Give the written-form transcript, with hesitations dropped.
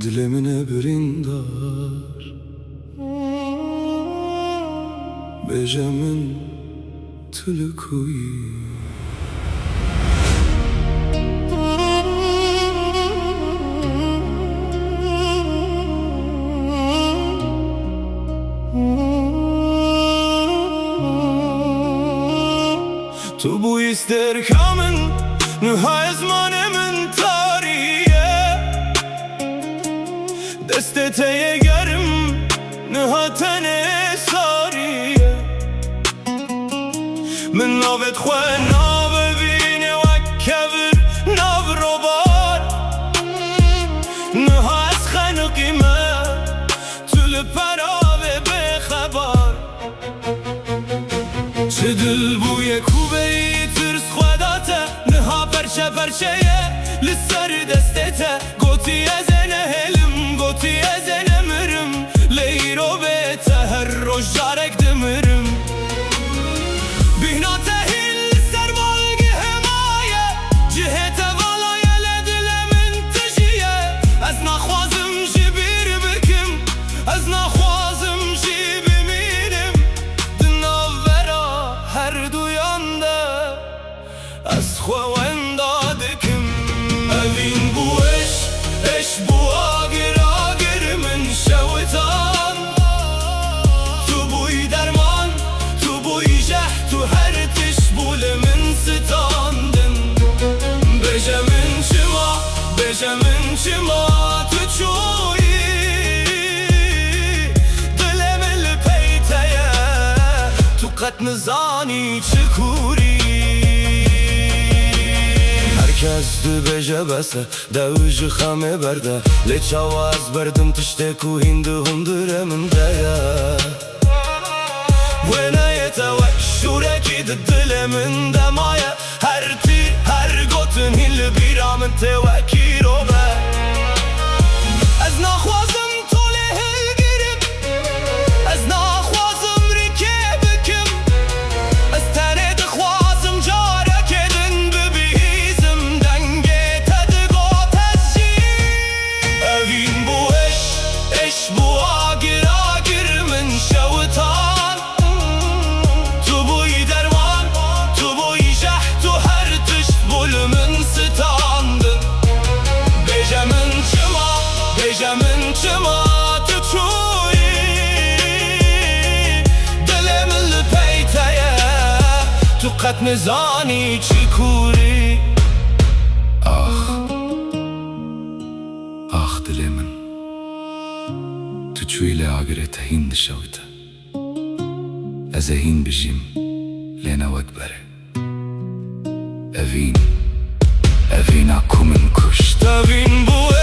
dilemine birindar Bejemin tülü kuyi Tu bu ister kamen nihayet manemin tarihe Desteteye gerim nihatene sariye Min navet khwe nave vine wakkevir nav robar Nihayet khanqime tül parave bekhabar چه دل بوی کوبهی ترس خوداته نها پرچه پرچهیه لسر دستته گوتی ازنه هلم گوتی ازنه مرم لیرو بیته هر روش جارک دمرم بینا تهیل سر والگی همایه جهت والایه لدله من تجیه از نخوازم جی بیر بکم از نخوازم جی بمیرم her duyanda az xwenda dikim evin bu eş bu agir agir min şewitan tu bu derman tu bu jeh tu her tiş bul min standın bejemin çima tu çuyi dilemil peyteye tu qat nizani çikuri Herkes beje bese devji xame berde le çavaz berdim tişte ku hindu hundur eminde ya Venayete ve şureki de dileminde maya her tir her gotun hil biramın tevekir o be Ez naxwazım tole hil girim Ez naxwazım rikebikim Ez tene dixwazım carek edin bibizim denge tedigot ezci Evin bu eş bu agir agir min şewitan Tu bu derman tu bu jeh tu her tişt bul min standın Bejemin çima tu çuyi dilemil peyteye tu qat nizani çikuri Ah dilemin tu çuyle agirete hindi şavita Ezehin bijim lena vekbere Evin akumin kuş Evin bu